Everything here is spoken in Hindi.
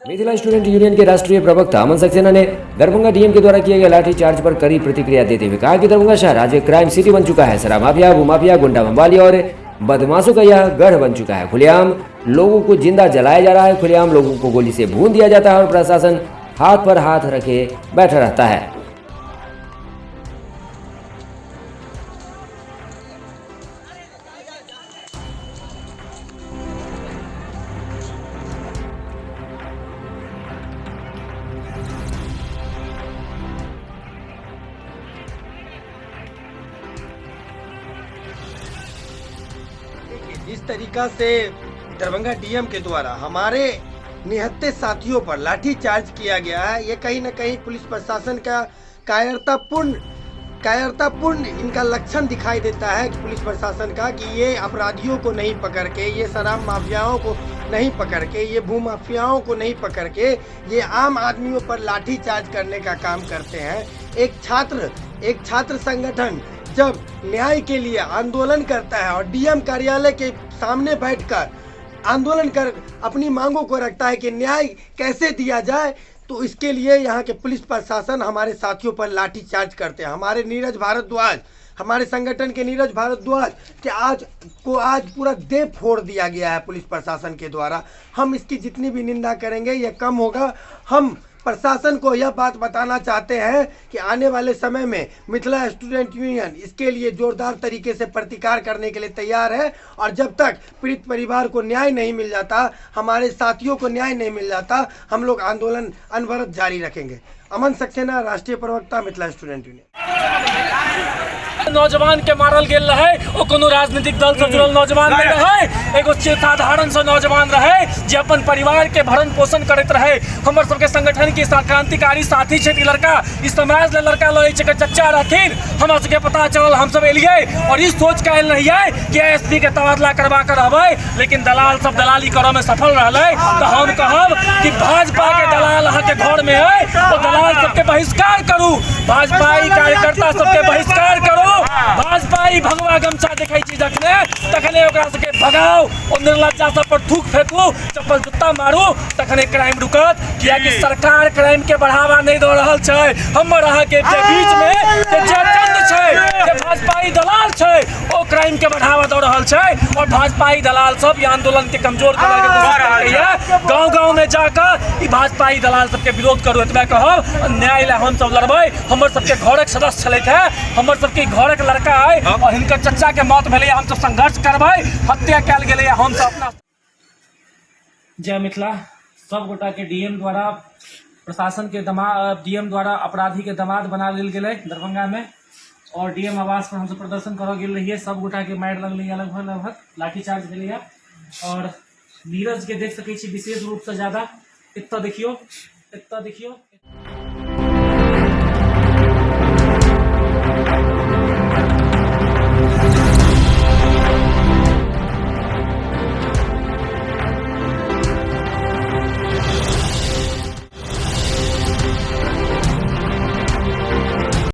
मिथिला स्टूडेंट यूनियन के राष्ट्रीय प्रवक्ता अमन सक्सेना ने दरभंगा डीएम के द्वारा किए गए लाठीचार्ज पर कड़ी प्रतिक्रिया देते हुए कहा कि दरभंगा शहर आज एक क्राइम सिटी बन चुका है। शराब माफिया, भूमाफिया, गुंडा बमबाली और बदमाशों का यह गढ़ बन चुका है। खुलेआम लोगों को जिंदा जलाया जा रहा है, खुलेआम लोगों को गोली से भून दिया जाता है और प्रशासन हाथ पर हाथ रखे बैठा रहता है। इस तरीका से दरभंगा डीएम के द्वारा हमारे निहत्थे साथियों पर लाठीचार्ज किया गया है, ये कहीं न कहीं पुलिस प्रशासन का कायरतापूर्ण इनका लक्षण दिखाई देता है कि पुलिस प्रशासन का कि ये अपराधियों को नहीं पकड़ के, ये शराब माफियाओं को नहीं पकड़ के, ये भूमाफियाओं को नहीं पकड़ के, ये आम आदमियों पर लाठीचार्ज करने का काम करते हैं। एक छात्र संगठन जब न्याय के लिए आंदोलन करता है और डीएम कार्यालय के सामने बैठकर आंदोलन कर अपनी मांगों को रखता है कि न्याय कैसे दिया जाए, तो इसके लिए यहाँ के पुलिस प्रशासन हमारे साथियों पर लाठीचार्ज करते हैं। हमारे नीरज भारद्वाज, हमारे संगठन के नीरज भारद्वाज के आज पूरा देह फोड़ दिया गया है पुलिस प्रशासन के द्वारा। हम इसकी जितनी भी निंदा करेंगे यह कम होगा। हम प्रशासन को यह बात बताना चाहते हैं कि आने वाले समय में मिथिला स्टूडेंट यूनियन इसके लिए जोरदार तरीके से प्रतिकार करने के लिए तैयार है और जब तक पीड़ित परिवार को न्याय नहीं मिल जाता, हमारे साथियों को न्याय नहीं मिल जाता, हम लोग आंदोलन अनवरत जारी रखेंगे। अमन सक्सेना, राष्ट्रीय प्रवक्ता, मिथिला स्टूडेंट यूनियन। नौजवान के मारल गेल रहे ओ कोनो राजनीतिक दल से जुड़ल नौजवान नहीं रहे, एगो साधारण सा नौजवान रहे जे अपन परिवार के भरण पोषण करते रहे। हमर सबके संगठन के क्रांतिकारी साथी क्षेत्र लड़का, इस समाज ले लड़का लड़े चच्चा रहथिन। हमरा सबके पता चलल, हम सब एलिए और इस सोच के आयल रहिए कि एसपी के तबादला करवा कर रहबै, लेकिन दलाल सब दलाली करऽ में सफल रहले। तो हम कहब कि भाजपा के दलाल अहाँ के घर में है तो दलाल सबके बहिष्कार करू, भाजपाई कार्यकर्ता सबके बहिष्कार करू, भाजपाई भगवा गमछा देखै छी तखने ओकरा सबके भगाओ, ओ निर्लज्जा सब पर थूक फेंकू, चप्पल जूता मारू, तखने क्राइम रुकत। कियाकि सरकार क्राइम के बढ़ावा नहीं दे रहल छै। हमर अहाँ के बीच में जे चंद छै, जे भाजपाई दलाल छै, ओ क्राइम के बढ़ावा दे रहल छै और भाजपाई दलाल सब ये आंदोलन के कमजोर करे के कोशिश करैया। गांव-गांव में जाकर ई भाजपाई दलाल सबके विरोध करू। एतबे कहब, न्याय ले हम सब लड़बै। हमर सबके घरक सदस्य छलैथ है, हमर सबके घरक लड़का है और हिनकर चच्चा के मौत भेलै, हम सब संघर्ष करबै, हत्या कैल गेलै, हम सब अपना। जय मिथिला। सब गोटा के डीएम द्वारा प्रशासन के डीएम द्वारा अपराधी के दामाद बना लेल गेलै दरभंगा में और डीएम आवास पर हम सब प्रदर्शन करऽ गेल रहिए। सब गोटा के मारि लगलै, लगभग लाठीचार्ज भेलै और नीरज के देख सकै छी विशेष रूप से ज्यादा। एतऽ देखियो